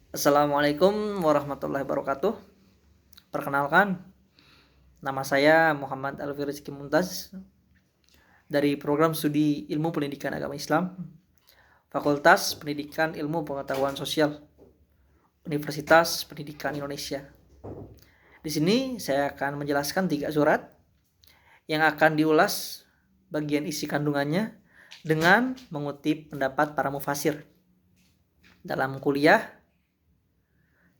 Assalamualaikum warahmatullahi wabarakatuh. Perkenalkan, nama saya Muhammad Alfi Rizky Mumtaz dari Program Studi Ilmu Pendidikan Agama Islam, Fakultas Pendidikan Ilmu Pengetahuan Sosial, Universitas Pendidikan Indonesia. Di sini saya akan menjelaskan 3 surat yang akan diulas bagian isi kandungannya dengan mengutip pendapat para mufasir dalam kuliah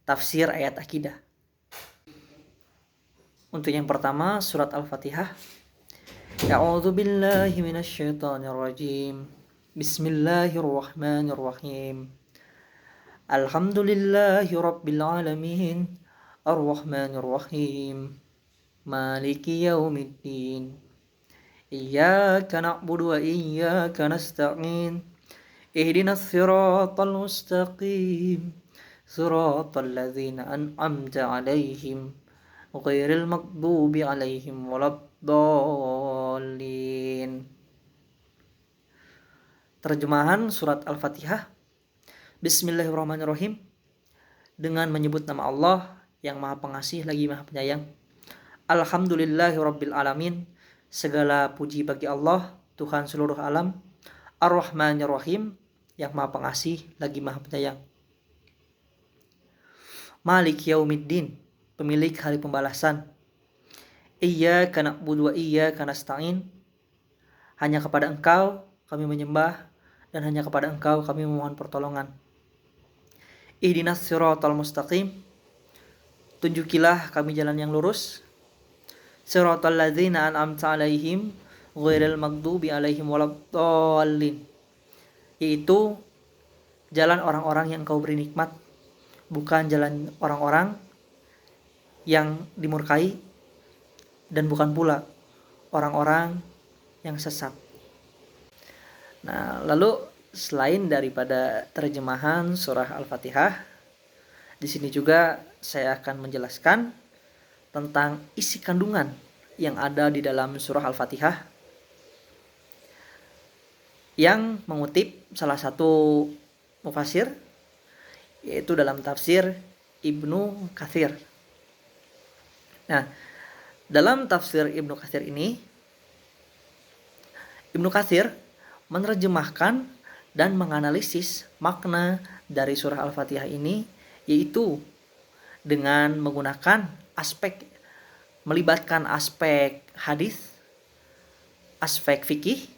tafsir ayat akidah. Untuk yang pertama, surat Al-Fatihah. A'udzu billahi minasyaitonir rajim. Bismillahirrahmanirrahim. Alhamdulillahi rabbil alamin. Arrahmanir rahim. Maliki yaumiddin. Iyyaka na'budu wa iyyaka nasta'in. Ihdinas siratal mustaqim. Siratal ladzina an'amta 'alaihim ghairil maghdubi 'alaihim waladdallin. Terjemahan surat Al-Fatihah. Bismillahirrahmanirrahim. Dengan menyebut nama Allah yang Maha Pengasih lagi Maha Penyayang. Alhamdulillahirabbil alamin. Segala puji bagi Allah, Tuhan seluruh alam. Ar-Rahmanir-Rahim, yang Maha Pengasih lagi Maha Penyayang. Maliki yaumiddin, pemilik hari pembalasan. Iyyaka na'budu wa iyyaka nasta'in. Hanya kepada Engkau kami menyembah dan hanya kepada Engkau kami memohon pertolongan. Ihdinas siratal mustaqim. Tunjukilah kami jalan yang lurus. Siratal ladzina an'amta 'alaihim ghairil maghdubi 'alaihim waladdallin. Yaitu jalan orang-orang yang Engkau beri nikmat, bukan jalan orang-orang yang dimurkai, dan bukan pula orang-orang yang sesat. Nah, lalu selain daripada terjemahan surah Al-Fatihah, di sini juga saya akan menjelaskan tentang isi kandungan yang ada di dalam surah Al-Fatihah yang mengutip salah satu mufasir, yaitu dalam tafsir Ibnu Katsir. Nah, dalam tafsir Ibnu Katsir ini, Ibnu Katsir menerjemahkan dan menganalisis makna dari surah Al-Fatihah ini, yaitu dengan menggunakan melibatkan aspek hadis, aspek fikih,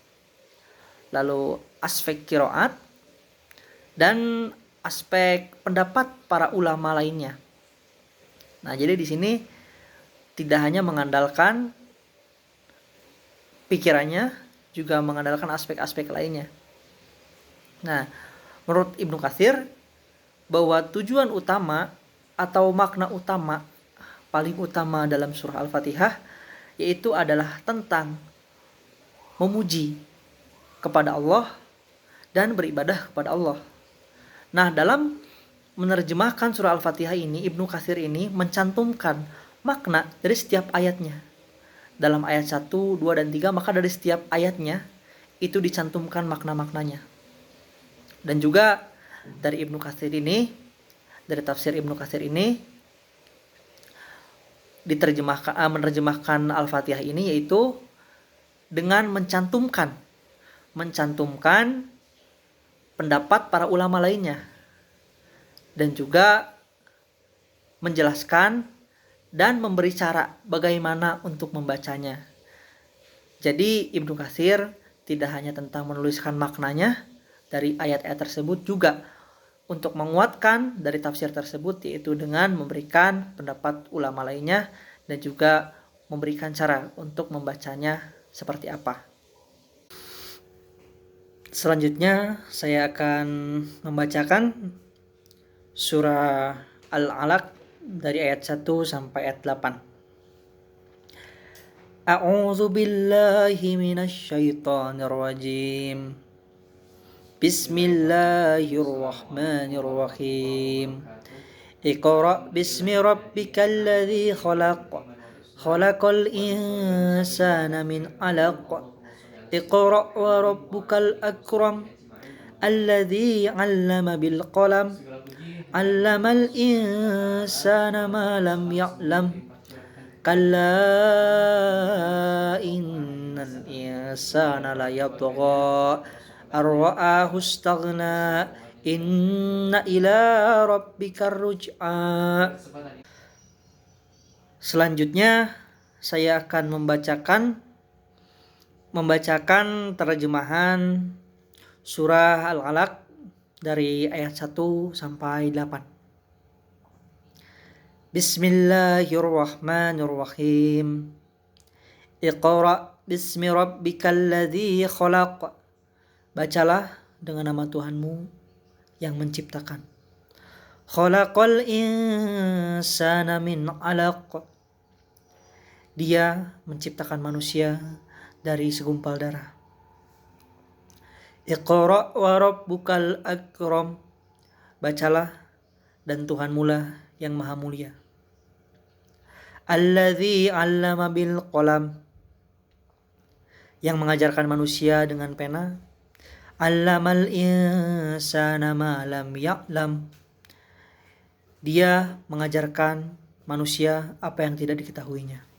lalu aspek qiraat, dan aspek pendapat para ulama lainnya. Nah, jadi di sini tidak hanya mengandalkan pikirannya, juga mengandalkan aspek-aspek lainnya. Nah, menurut Ibnu Katsir, bahwa tujuan utama atau makna utama paling utama dalam surah Al-Fatihah yaitu adalah tentang memuji kepada Allah dan beribadah kepada Allah. Nah, dalam menerjemahkan surah Al-Fatihah ini, Ibnu Katsir ini mencantumkan makna dari setiap ayatnya. Dalam ayat 1, 2, dan 3, maka dari setiap ayatnya itu dicantumkan makna-maknanya. Dan juga dari Ibnu Katsir ini, dari tafsir Ibnu Katsir ini, menerjemahkan Al-Fatihah ini yaitu dengan mencantumkan pendapat para ulama lainnya, dan juga menjelaskan dan memberi cara bagaimana untuk membacanya. Jadi Ibnu Katsir tidak hanya tentang menuliskan maknanya dari ayat-ayat tersebut, juga untuk menguatkan dari tafsir tersebut, yaitu dengan memberikan pendapat ulama lainnya dan juga memberikan cara untuk membacanya seperti apa. Selanjutnya saya akan membacakan surah Al-Alaq dari ayat 1 sampai ayat 8. A'udzu billahi minasyaitonir rajim. Bismillahirrahmanirrahim. Iqra bismi rabbikal ladzi khalaq. Khalaqal insana min 'alaq. Iqra wa rabbukal akram. Alladzi 'allama bil qalam. Allamal insana ma lam ya'lam. Kalla innal insana la yatgha ar-ra'ahu istaghna. Inna ila rabbika ruj'a. Selanjutnya saya akan membacakan terjemahan surah Al-Alaq dari ayat 1 sampai 8. Bismillahirrahmanirrahim. Iqra bismi rabbikal ladzi khalaq. Bacalah dengan nama Tuhanmu yang menciptakan. Khalaqal insana min 'alaq. Dia menciptakan manusia dari segumpal darah. Iqra wa rabbukal akram. Bacalah dan Tuhanmu lah yang maha mulia. Alladzi 'allama bil qalam. Yang mengajarkan manusia dengan pena. Allamal insana ma lam ya'lam. Dia mengajarkan manusia apa yang tidak diketahuinya.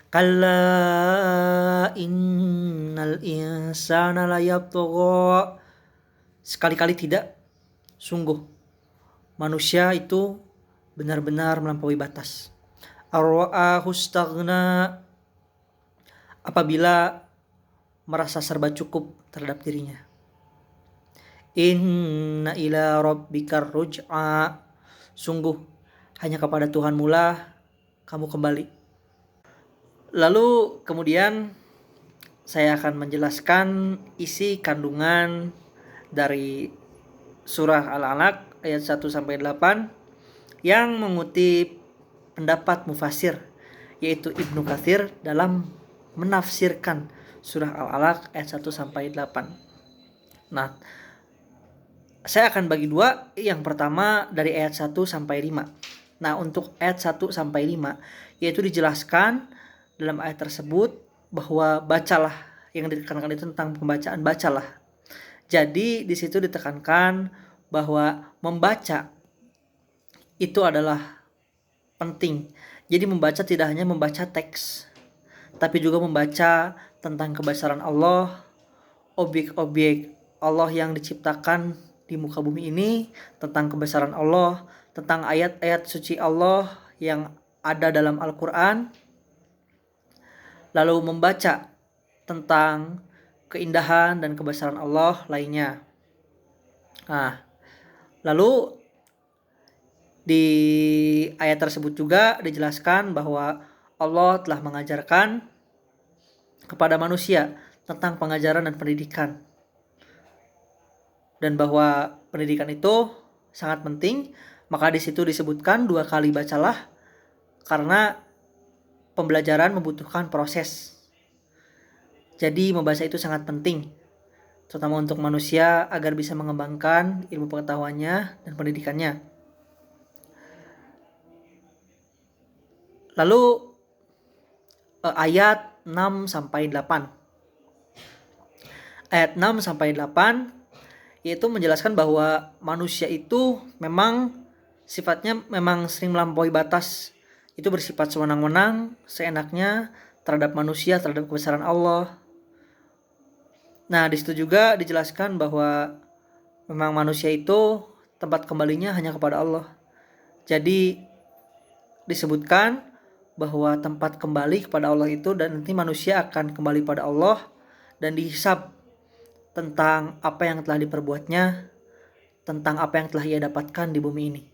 Kalla innal insana la yatgha. Sekali-kali tidak, sungguh manusia itu benar-benar melampaui batas. Ar-ra'ahu istaghna. Apabila merasa serba cukup terhadap dirinya. Inna ila rabbikar ruj'a. Sungguh hanya kepada Tuhanmu lah kamu kembali. Lalu kemudian saya akan menjelaskan isi kandungan dari surah Al-Alaq ayat 1 sampai 8 yang mengutip pendapat mufasir, yaitu Ibnu Katsir dalam menafsirkan surah Al-Alaq ayat 1 sampai 8. Nah, saya akan bagi dua. Yang pertama dari ayat 1 sampai 5. Nah, untuk ayat 1 sampai 5 yaitu dijelaskan dalam ayat tersebut bahwa bacalah, yang ditekankan itu tentang pembacaan, bacalah. Jadi di situ ditekankan bahwa membaca itu adalah penting. Jadi membaca tidak hanya membaca teks, tapi juga membaca tentang kebesaran Allah, objek-objek Allah yang diciptakan di muka bumi ini, tentang kebesaran Allah, tentang ayat-ayat suci Allah yang ada dalam Al-Quran, lalu membaca tentang keindahan dan kebesaran Allah lainnya. Nah, lalu di ayat tersebut juga dijelaskan bahwa Allah telah mengajarkan kepada manusia tentang pengajaran dan pendidikan. Dan bahwa pendidikan itu sangat penting, maka di situ disebutkan 2 kali bacalah karena pembelajaran membutuhkan proses. Jadi membaca itu sangat penting, terutama untuk manusia agar bisa mengembangkan ilmu pengetahuannya dan pendidikannya. Lalu ayat 6 sampai 8. Ayat 6 sampai 8 yaitu menjelaskan bahwa manusia itu memang sifatnya memang sering melampaui batas. Itu bersifat sewenang-wenang, seenaknya terhadap manusia, terhadap kebesaran Allah. Nah, di situ juga dijelaskan bahwa memang manusia itu tempat kembalinya hanya kepada Allah. Jadi disebutkan bahwa tempat kembali kepada Allah itu, dan nanti manusia akan kembali pada Allah dan dihisab tentang apa yang telah diperbuatnya, tentang apa yang telah ia dapatkan di bumi ini.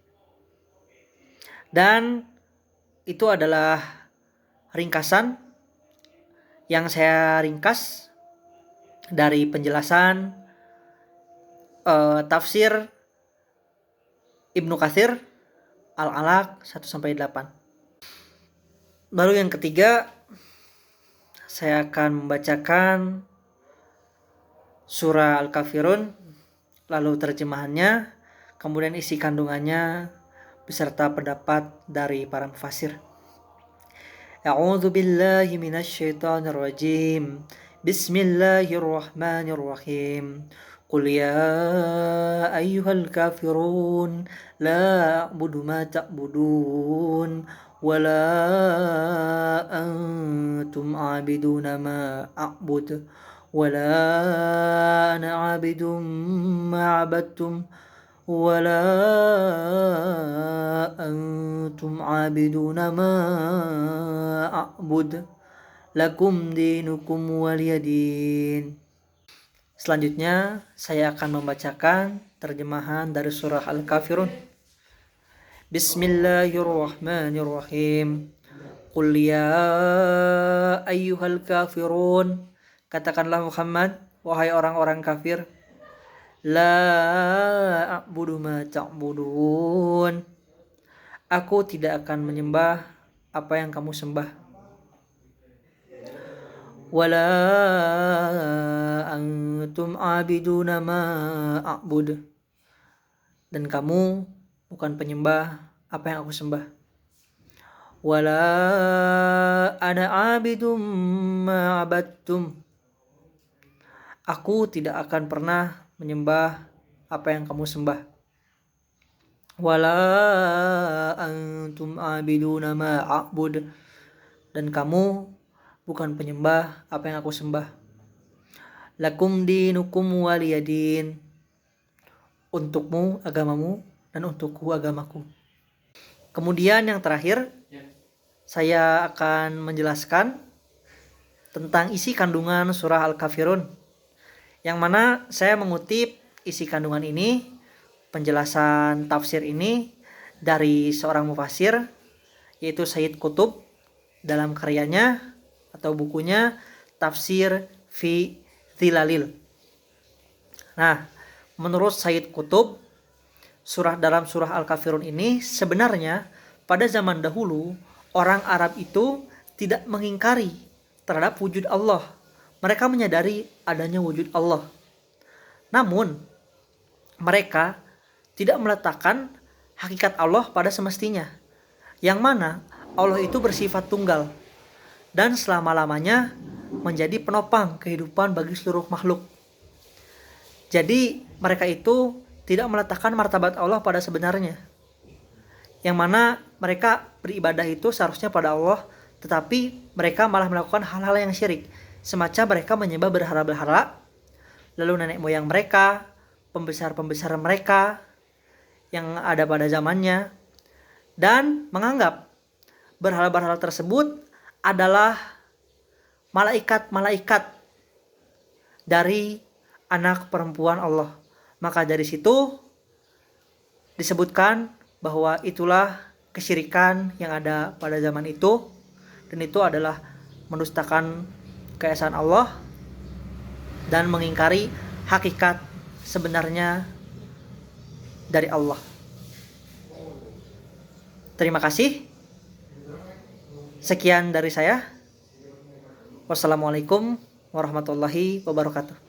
Dan itu adalah ringkasan yang saya ringkas dari penjelasan tafsir Ibnu Katsir Al-Alaq 1 sampai 8. Baru yang ketiga, saya akan membacakan surah Al-Kafirun, lalu terjemahannya, kemudian isi kandungannya beserta pendapat dari para mufasir. A'udzu billahi minasyaitonir rajim. Bismillahirrahmanirrahim. Qul ya ayyuhal kafirun la a'budu ma ta'budun wala antum a'abiduna ma a'bud wala ana a'abidum ma 'abadtum wala antum 'abiduna ma a'bud lakum dinukum waliyadin. Selanjutnya saya akan membacakan terjemahan dari surah Al-Kafirun. Bismillahirrahmanirrahim. Qul ya ayyuhal kafirun. Katakanlah Muhammad, wahai orang-orang kafir, la a'budu ma ta'budun. Aku tidak akan menyembah apa yang kamu sembah. Wala antum abiduna ma a'bud. Dan kamu bukan penyembah apa yang aku sembah. Wala ana abidum ma abadtum. Aku tidak akan pernah menyembah apa yang kamu sembah. Wala antum abiduna ma a'bud. Dan kamu bukan penyembah apa yang aku sembah. Lakum dinukum waliyadin. Untukmu agamamu dan untukku agamaku. Kemudian yang terakhir, saya akan menjelaskan tentang isi kandungan surah Al-Kafirun, yang mana saya mengutip isi kandungan ini, penjelasan tafsir ini dari seorang mufasir, yaitu Sayyid Qutb dalam karyanya atau bukunya Tafsir fi Thilalil. Nah, menurut Sayyid Qutb, dalam surah Al-Kafirun ini sebenarnya pada zaman dahulu orang Arab itu tidak mengingkari terhadap wujud Allah. Mereka menyadari adanya wujud Allah. Namun, mereka tidak meletakkan hakikat Allah pada semestinya, yang mana Allah itu bersifat tunggal dan selama-lamanya menjadi penopang kehidupan bagi seluruh makhluk. Jadi mereka itu tidak meletakkan martabat Allah pada sebenarnya, yang mana mereka beribadah itu seharusnya pada Allah, tetapi mereka malah melakukan hal-hal yang syirik, semacam mereka menyembah berhala-berhala, lalu nenek moyang mereka, pembesar-pembesar mereka yang ada pada zamannya, dan menganggap berhala-berhala tersebut adalah malaikat-malaikat dari anak perempuan Allah. Maka dari situ disebutkan bahwa itulah kesyirikan yang ada pada zaman itu, dan itu adalah mendustakan keesaan Allah dan mengingkari hakikat sebenarnya dari Allah. Terima kasih. Sekian dari saya. Wassalamualaikum warahmatullahi wabarakatuh.